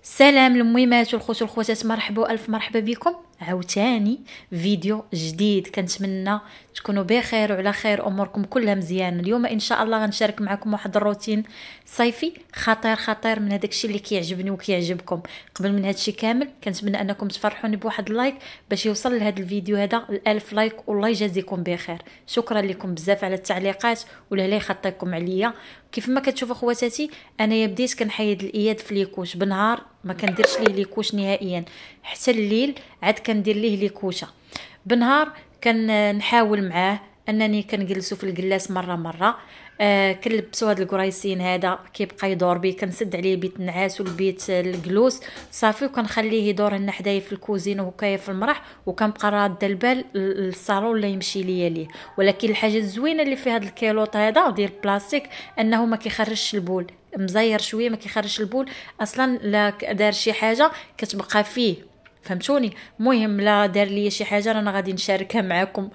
سلام الميمات والخوت والخواتات، مرحبا الف مرحبا بكم عاوتاني فيديو جديد. كنتمنى تكونوا بخير وعلى خير، اموركم كلها مزيان. اليوم ان شاء الله غنشارك معكم واحد الروتين صيفي خطير من هذاك الشيء اللي كيعجبني وكيعجبكم. قبل من هذا الشيء كامل كنتمنى انكم تفرحوني بواحد اللايك باش يوصل لهذا الفيديو هذا ال1000 لايك، والله يجازيكم بخير. شكرا لكم بزاف على التعليقات ولا يخطيكم عليا. كيف ما كتشوفوا خواتاتي، انايا بديت كنحيد الاياد في ليكوش بالنهار، ما كنديرش ليه ليكوش نهائيا. حتى الليل عاد كندير ليه ليكوشه. بالنهار كنحاول معاه انني كنجلسو في الكلاس مره كنلبسو هاد الكريسين هذا كيبقى يدور بيه، كنسد عليه بيت النعاس والبيت الجلوس صافي، وكنخليه يدور لنا حدايا في الكوزينه وهكايا في المرح، وكنبقى راده البال للصالون اللي يمشي ليا ليه. ولكن الحاجه الزوينه اللي في هذا الكيلوط هذا ديال البلاستيك انه ما كيخرجش البول، مزير شويه ما كيخرجش البول اصلا. لا دار شي حاجه كتبقى فيه، فهمتوني؟ مهم لا دار لي شي حاجه رانا غادي نشاركها معكم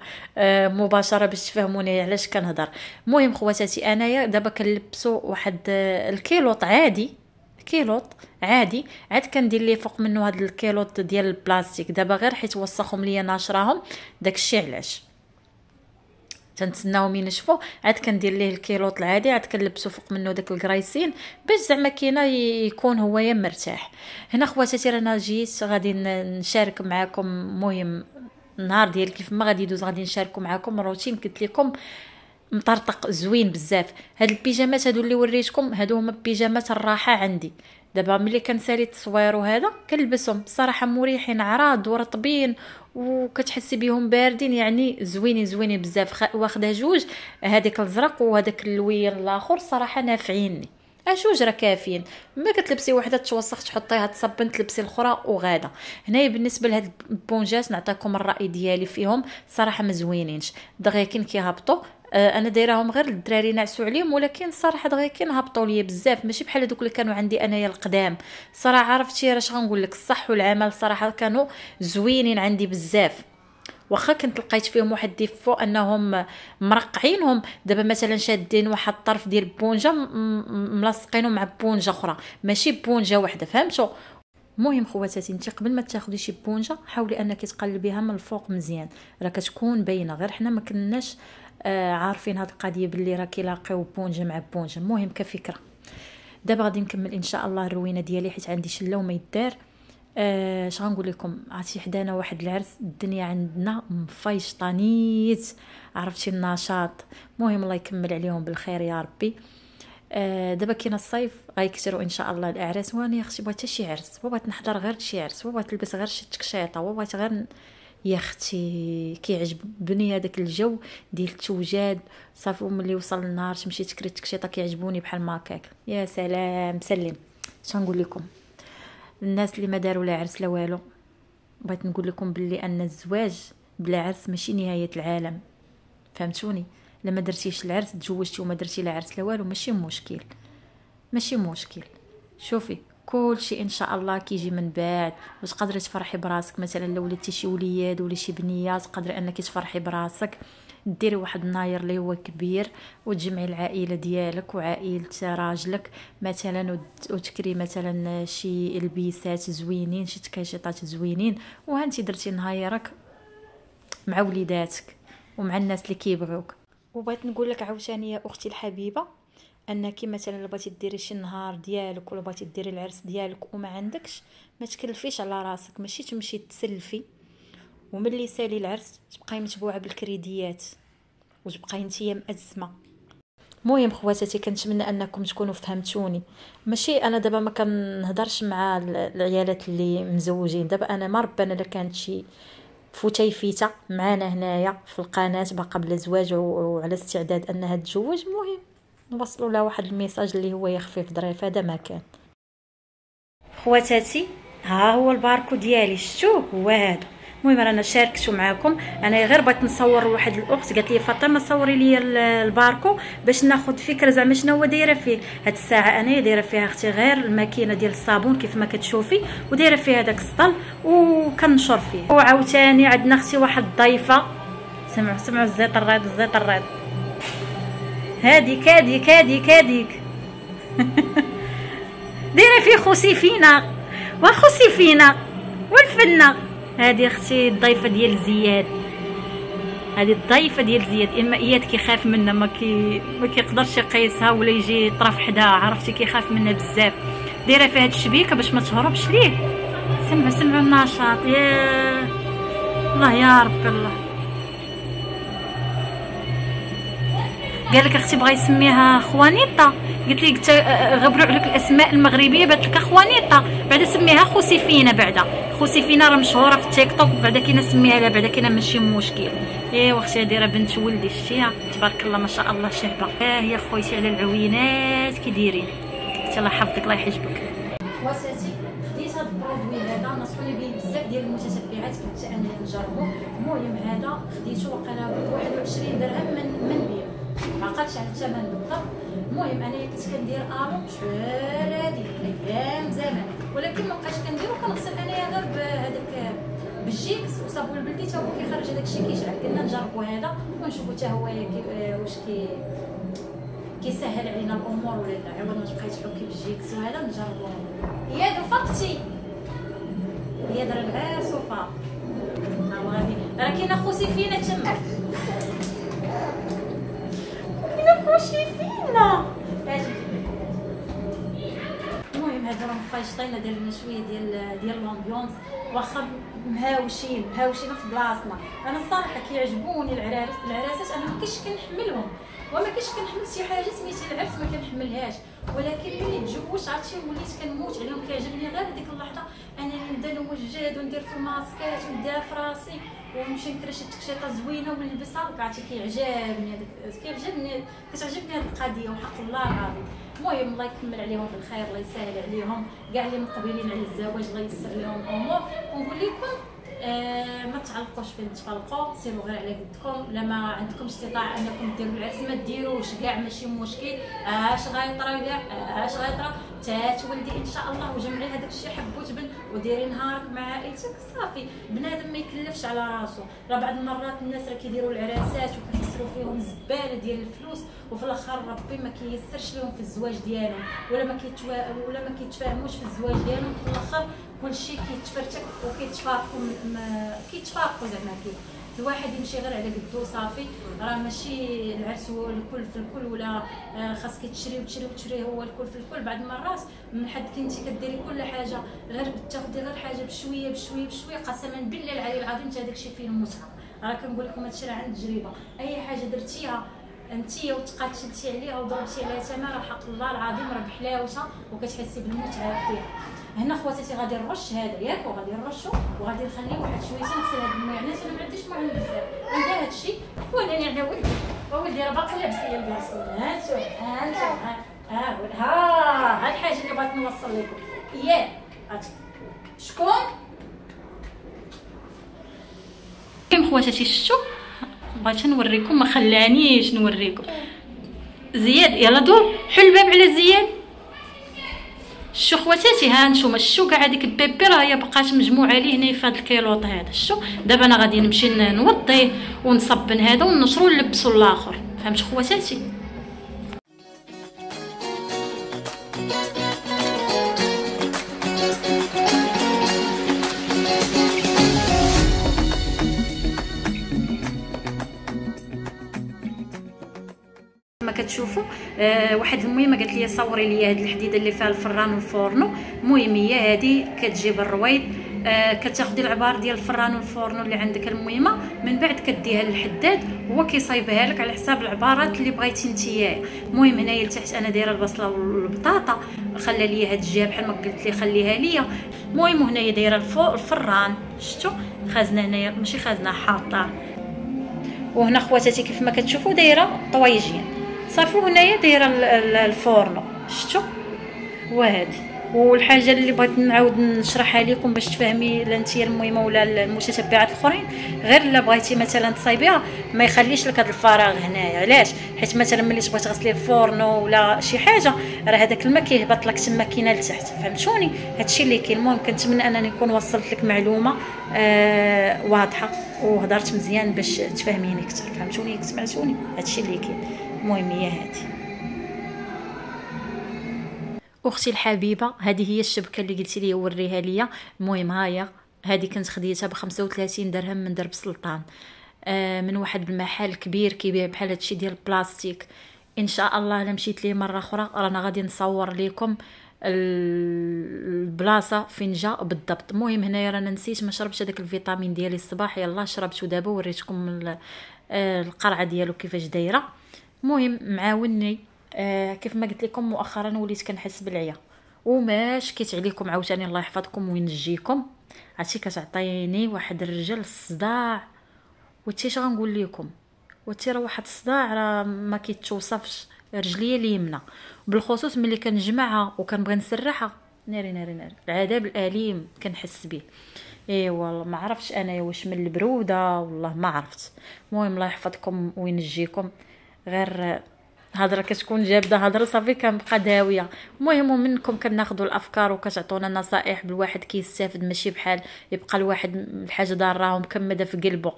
مباشره باش تفهموني علاش كنهضر. مهم خواتاتي، انايا دابا كنلبسوا واحد الكيلوط عادي، كيلوط عادي عاد كندير ليه فوق منه هذا الكيلوط ديال البلاستيك. دابا غير حيت وسخهم ليا ناشراهم داكشي علاش تنتسناهم ينشفوا، عاد كندير ليه الكيلوط العادي، عاد كنلبسو فوق منه داك الكرايسين باش زعما كينا يكون هو مرتاح. هنا خواتاتي رانا جيت غادي نشارك معكم. مهم النهار ديال كيف ما غادي يدوز غادي نشاركو معكم روتين قلت لكم مطرطق زوين بزاف. هاد البيجامات هادو اللي وريتكم هادو هما بيجامات الراحه عندي. دابا ملي كنسالي التصوير وهذا كنلبسهم بصراحه مريحين، عراض ورطبين وكتحسي بهم باردين، يعني زوينين بزاف. واخده جوج، هذيك الزرق وهذاك اللوين الاخر صراحه نافعيني. جوج راه كافيين، ما كتلبسي وحده توسخ تحطيها تصبن تلبسي الاخرى وغاده. هنايا بالنسبه لهاد البونجات نعطيكم الراي ديالي فيهم، صراحه ما زوينينش دغيا كيهبطوا. انا دايراهم غير الدراري نعسوا عليهم، ولكن صراحه دغيا هبطوا ليا بزاف، ماشي بحال دوك اللي كانوا عندي انايا القدام. صراحه عرفتي راش غنقول لك، الصح والعمل صراحه كانوا زوينين عندي بزاف. واخا كنت لقيت فيهم واحد ديفو انهم مرقعينهم، دابا مثلا شادين واحد الطرف ديال البونجه ملصقينه مع بونجه اخرى ماشي بونجه واحده، فهمتوا؟ مهم خواتاتي، انت قبل ما تاخذي شي بونجه حاولي انك تقلبيها من الفوق مزيان، راه كتكون باينه. غير حنا ما كناش عارفين هاد القضيه باللي راه كيلاقيو بونجه مع بونجه. المهم كفكره. دابا غادي نكمل ان شاء الله الروينه ديالي حيت عندي شله وما يدار. اش غنقول لكم، عرفتي حدانا واحد العرس، الدنيا عندنا مفيشطانيت، عرفتي النشاط. المهم الله يكمل عليهم بالخير يا ربي. دابا كاين الصيف غيكثروا ان شاء الله الاعراس، وانا يا اختي بغيت شي عرس، بغيت نحضر غير شي عرس، بغيت نلبس غير شي تكشيطه، بغيت غير يا اختي كيعجبني هذاك الجو ديال التوجاد صافي. وملي وصل النهار تمشي تكري التكشيطه كيعجبوني بحال ماكاك. يا سلام سلم. اش غنقول لكم الناس اللي ما داروا لا عرس لا والو، بغيت نقول لكم باللي ان الزواج بلا عرس ماشي نهايه العالم، فهمتوني؟ لما درتيش العرس تزوجتي وما درتي لا عرس لا والو ماشي مشكل. شوفي كل شيء ان شاء الله كيجي من بعد، وتقدري تفرحي براسك. مثلا لو ولدتي شي وليد ولا شي بنيه تقدري انك تفرحي براسك، ديري واحد الناير اللي هو كبير وتجمعي العائله ديالك وعائله راجلك مثلا، وتكري مثلا شي البيسات زوينين، شي تكاشيطات زوينين، وهانتي درتي نهايرك مع وليداتك ومع الناس اللي كيبغيوك. وبغيت نقول لك عاوتاني يا اختي الحبيبه، انك مثلا بغيتي ديري شي نهار ديالك ولا بغيتي ديري العرس ديالك وما عندكش، ما تكلفيش على راسك، ماشي تمشي تسلفي وملي سالي العرس تبقاي متبوعه بالكريديات وتبقاي نتيا مأزمه. المهم خواتاتي كنتمنى انكم تكونوا فهمتوني. ماشي انا دابا ما كنهضرش مع العيالات اللي مزوجين، دابا انا ما ربنا الا كانت شي فتيفيته معانا هنايا في القناه باقا بلا زواج وعلى استعداد انها تتزوج، المهم نوصلوا لها واحد الميساج اللي هو يخفيف ظريف. هذا ما كان خواتاتي، ها هو الباركو ديالي، شتوه هو هذا. المهم رانا شاركتو معكم، انا غير بغيت نصور واحد الاخت قالت لي فاطمه صوري لي الباركو باش ناخذ فكره زعما شنو هو دايره فيه. هاد الساعه انا دايره فيها اختي غير الماكينه ديال الصابون كيف ما كتشوفي، ودايره فيها داك السطل وكنشر فيه. وعاوتاني عندنا اختي واحد الضيفه، سمعوا الزيت الراد هاديك دايره فيه خوسي فينا واخو سيفينه والفنه. هذه اختي الضيفه ديال زياد، هذه الضيفه ديال زياد. اما اياد كيخاف منها، ما كيقدرش يقيسها ولا يجي طرف حداها، عرفتي كيخاف منها بزاف. دايره فيها هاد الشبيكه باش ما تهربش ليه. سمعوا النشاط، يا الله يا ربي الله. قال لك اختي بغا يسميها خوانيطه، قلت غبروا عليك الاسماء المغربيه، بات لك خوانيطه، بعدا سميها خوسيفينه. بعدا خوسيفينه راه مشهوره في التيك توك، بعدا كاين نسميها لها، بعدا كاين ماشي مشكل. ايوا اختي دايره بنت ولدي، شتيها تبارك الله ما شاء الله شابه. هي خويتي على العوينات كي دايرين، الله يحفظك الله يحجبك. خواتاتي خديت هذا البرودوي هذا، نصحوني به بزاف ديال المتتبعات، كنت انا نجربو. المهم هذا خديته وقيلا ب 21 درهم من بيع، ما عقلتش على الثمن بالضبط. المهم انا كنت كندير الو شحال هادي ايام زمان، ولكن ما بقيتش كنديرو. كنغسل انايا غير بهذاك بالجيكس وصابون البلدي، تا هو كيخرج هذاك الشيء كيشعل. قلنا نجربو هذا ونشوفو حتى هو واش كيسهل علينا الامور ولا لا. عوض ما تبقاي تحكي بالجيكس وهذا نجربو هذا. يا فقتي يا در العاس وفاق. ها هو غادي راه كاينه خوسي فينا تما، كاينه خوشي فينا. المهم هذا راه مفايشطينا، داير لنا شويه ديال لومبيونس، واخا مهاوشين في بلاصتنا. انا الصراحه كيعجبوني العراسات، انا ما كنتش كنحملهم وما كنتش كنحمل شي حاجه سميتها العرس، ما كنحملهاش. ولكن ملي تزوجت عرفتي وليت كنموت عليهم. كيعجبني غير ديك اللحظه انني نبدا نوجد وندير في الماسكات وندير في راسي ونمشي نكرش التكشيطه زوينه ونلبسها. عرفتي كيعجبني كتعجبني هذه القضيه وحق الله العظيم. المهم الله يكمل عليهم بالخير، الله يسهل عليهم كاع اللي مقبلين على الزواج، الله ييسر لهم الامور. ونقول لكم ما تعلقوش فين تفرقوا، سيروا غير على قدكم. لا ما عندكمش استطاعه انكم ديروا العرس ما ديروش كاع، ماشي مشكل. اش غيطرا كاع اش غيطرا، تولدي ان شاء الله وجمعي هذاك الشيء حب وتبن وديري نهارك مع عائلتك صافي. بنادم ما يكلفش على راسو. راه بعض المرات الناس راه كيديروا العراسات وكيخسروا فيهم زباله ديال الفلوس، وفي الاخر ربي ما كييسرش لهم في الزواج ديالهم، ولا ما كيتفاهموش في الزواج ديالهم. في الاخر كلشي كيتفرتك كيتفارقوا زعما الواحد يمشي غير على قدو صافي. راه ماشي العرس هو الكل في الكل، ولا خاصك تشري هو الكل في الكل. بعض المرات من حد كنتي كديري كل حاجه غير تاخدي غير حاجه بشويه بشويه بشويه، قسما بالله العلي العظيم حتى داكشي فيه المتعه. راه كنقول لكم هادشي راه عن تجربه. اي حاجه درتيها انتيا وتقاتلتي عليها وضربتي عليها ثمن، راه حق الله العظيم راه بحلاوتها وكتحسي بالمتعه فيها. هنا خواتاتي غادي نرش هذا ياك، وغادي نرشو وغادي نخليه واحد شويه نغسل هاد المعانات. انا ما عنديش معان بزاف، عندها هادشي ولاني عندها ولدي وولدي راه باقي لابس ليا الكاسون. هانتو ها الحاجه اللي بغيت نوصل لكم ياك. شكون خواتاتي شفتوا؟ بغيت نوريكم ما خلانيش نوريكم. زياد يلا دور حل الباب على زياد. شو خواتاتي ها نتوما شو كاع هذيك البيبي راه هي بقات مجموعه ليه هنا في هذا الكيلوط هذا. شو دابا انا غادي نمشي نوضيه ونصبن هذا وننشرو ونلبسو الاخر. فهمتوا خواتاتي؟ كما كتشوفوا واحد المهمه قالت لي صوري لي هاد الحديده اللي فيها الفران والفورنو. المهم هي هذه كتجيب الرويض، كتاخدي العبار ديال الفران والفورنو اللي عندك المهمه، من بعد كديها للحداد هو كيصايبها لك على حساب العبارات اللي بغيتي نتيا. المهم هنايا لتحت انا دايره البصله والبطاطا، خلى لي هاد الجهه بحال ما قلت لي خليها ليا. المهم هنايا دايره الفران، شفتوا خازنه هنايا ماشي خازنه حاطه. وهنا خواتاتي كيف ما كتشوفوا دايره طويجين صافي. هنايا دايره الفورنو شفتوا. وهذه والحاجه اللي بغيت نعاود نشرحها لكم باش تفهمي لا نتيا المهمه ولا المتتبعات الاخرين، غير الا بغيتي مثلا تصايبيها ما يخليش لك هذا الفراغ هنايا. علاش؟ حيت مثلا ملي تبغي تغسلي الفورنو ولا شي حاجه راه هذاك الماء كيهبط لك تما كاينه لتحت. فهمتوني؟ هادشي اللي كاين. المهم كنتمنى انني نكون وصلت لك معلومه واضحه وهضرت مزيان باش تفهميني اكثر. فهمتوني؟ سمعتوني؟ هادشي اللي كاين. المهم هي هذه. اختي الحبيبه، هذه هي الشبكه اللي قلتي لي وريها ليا. المهم هاهي، هذه كنت خديتها ب 35 درهم من درب سلطان، من واحد المحل كبير كيبيع بحال هادشي ديال البلاستيك. ان شاء الله الا مشيت ليه مره اخرى رانا غادي نصور لكم البلاصه فين جا بالضبط. المهم هنايا رانا نسيت ما شربتش هذاك الفيتامين ديالي الصباح، يلا شربت ودابا وريتكم القرعه ديالو كيفاش دايره. المهم معاوني، كيف ما قلت لكم مؤخرا وليت كنحس بالعيا وما شكيت عليكم عاوتاني، الله يحفظكم وينجيكم. عرفتي كتعطيني واحد الرجل الصداع، وتي اش غنقول لكم، وتي راه واحد الصداع راه ما كيتوصفش. رجليا اليمنى بالخصوص ملي كنجمعها وكنبغي نسرحها، ناري ناري ناري العذاب الاليم كنحس به. اي والله ما عرفتش انايا واش من البروده والله ما عرفت. المهم الله يحفظكم وينجيكم، غير هضره كتكون جابده هضره صافي كنبقى داويه. المهم منكم كناخذوا الافكار وكتعطونا نصائح، بالواحد كيستافد، ماشي بحال يبقى الواحد الحاجه ضاره ومكمده في قلبه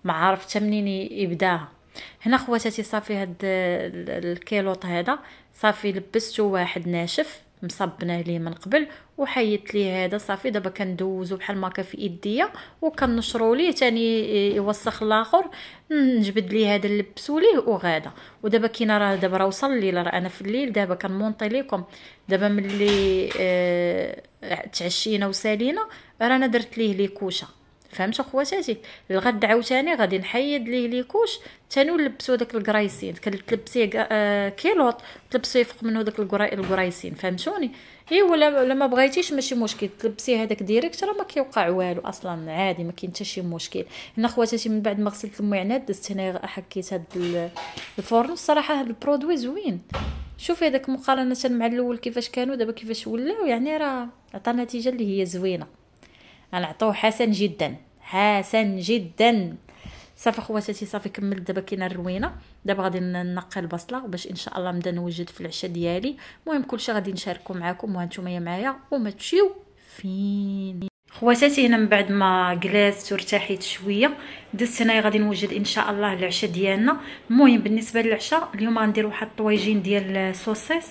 ما عارف حتى منين يبداها. هنا خواتاتي صافي هاد الكيلوط هذا صافي لبستو واحد ناشف مصبناه ليه من قبل وحيدت ليه هذا صافي. دابا كندوزو بحال ما في ايديا وكنشرو ليه تاني يوسخ الاخر، نجبد ليه هذا نلبسو ليه وغادا. ودابا كاينه راه دابا راه وصل الليل، راه انا في الليل دابا كنمونطي لكم. دابا ملي تعشينا وسالينا رانا درت ليه لي كوشه، فهمتوا خواتاتي؟ الغد عاوتاني غادي نحيد ليه ليكوش تاني ونلبسو داك الكرايسين. كتلبسيه كيلوط تلبسيه فوق منه داك الكرايسين، فهمتوني؟ اي ولا ما بغيتيش ماشي مشكل، تلبسيه هذاك ديريكت راه ما كيوقع والو اصلا، عادي ما كاين حتى شي مشكل. هنا خواتاتي من بعد ما غسلت المعينات دزت هنا حكيت هاد الفورن. الصراحه هاد البرودوي زوين، شوفي هذاك مقارنه مع الاول كيفاش كانوا دابا كيفاش ولاو، يعني راه عطى نتيجه اللي هي زوينه. غنعطوه حسن جدا حسن جدا. صافي خواتاتي صافي كملت. دابا كاينه الروينه، دابا غادي نقي البصله باش ان شاء الله نبدا نوجد في العشاء ديالي. المهم كلشي غادي نشاركو معاكم وهانتوما معايا وما تمشيو فين. خواتاتي هنا من بعد ما جلست وارتحيت شويه دزت هنايا غادي نوجد ان شاء الله العشاء ديالنا. المهم بالنسبه للعشاء اليوم غندير واحد الطويجين ديال السوسيس،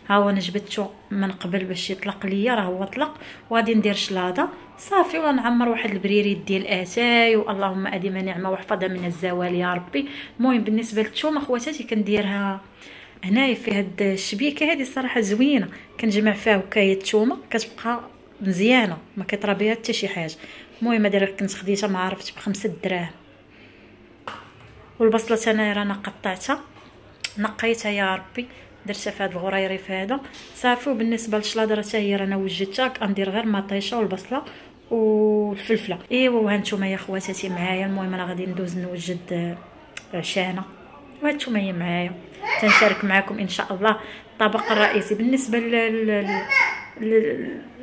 ها هو انا جبدته من قبل باش يطلق ليا، راه هو طلق. وغادي ندير شلاضه صافي ونعمر واحد البريريد ديال اتاي، واللهم اديم نعمه واحفظها من الزوال يا ربي. المهم بالنسبه للثومه خواتاتي كنديرها هنايا في هاد الشبيكه هذه صراحه زوينه، كنجمع فيها وكايه الثومه كتبقى مزيانه ما كيطرى بها حتى شي حاجه. المهم هذه كنت خديتها ما عرفتش ب5 دراهم. والبصله انا رانا قطعتها نقيتها يا ربي درتها في هذا الغريريف هذا صافي. وبالنسبه للشلاضه راه حتى هي رانا وجدتها، كندير غير مطيشه والبصله والفلفله. ايوا وهانتوما يا خواتاتي معايا. المهم انا غادي ندوز نوجد عشانا وهانتوما هي معايا تنشارك معكم ان شاء الله الطبق الرئيسي. بالنسبه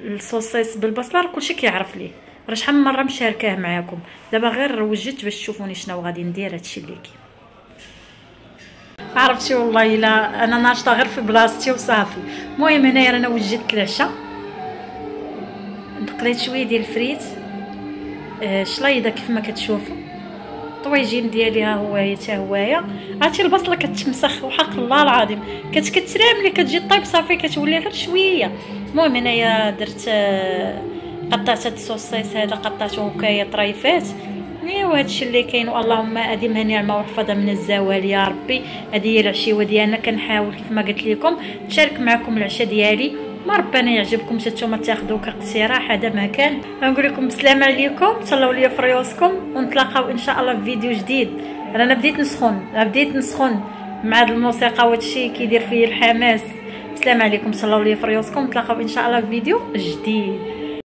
للصوصيص بالبصله راه كلشي كيعرف ليه، راه شحال من مره مشاركاه معكم. دابا غير وجدت باش تشوفوني شنو غادي ندير. هادشي اللي كاين عرفتي والله الا انا ناشطه غير في بلاصتي وصافي. المهم هنايا رانا وجدت العشاء، قليت شويه ديال الفريت شلايضه كيف ما كتشوفوا. الطويجين ديالي ها هو حتى هوايا. عرفتي البصله كتمسخ وحق الله العظيم كتكترى ملي كتجي طيب صافي كتولي غير شويه. المهم هنايا درت قطعت هاد الصوصيص هذا قطعته وكايه طريفات. ايوا هادشي اللي كاين، واللهم اديمها نعمه واحفظها من الزوال يا ربي. هذه هي العشيوه ديالنا. كنحاول كيف ما قلت لكم نشارك معكم العشاء ديالي، ما ربنا يعجبكم نتوما تاخذوا كاقتراح. هذا ما كان. نقول لكم السلام عليكم، تهلاو ليا في ريوسكم ونتلاقاو ان شاء الله في فيديو جديد. انا بديت نسخن مع هاد الموسيقى وهادشي كيدير فيا الحماس. السلام عليكم، تهلاو ليا في ريوسكم، نتلاقاو ان شاء الله في فيديو جديد.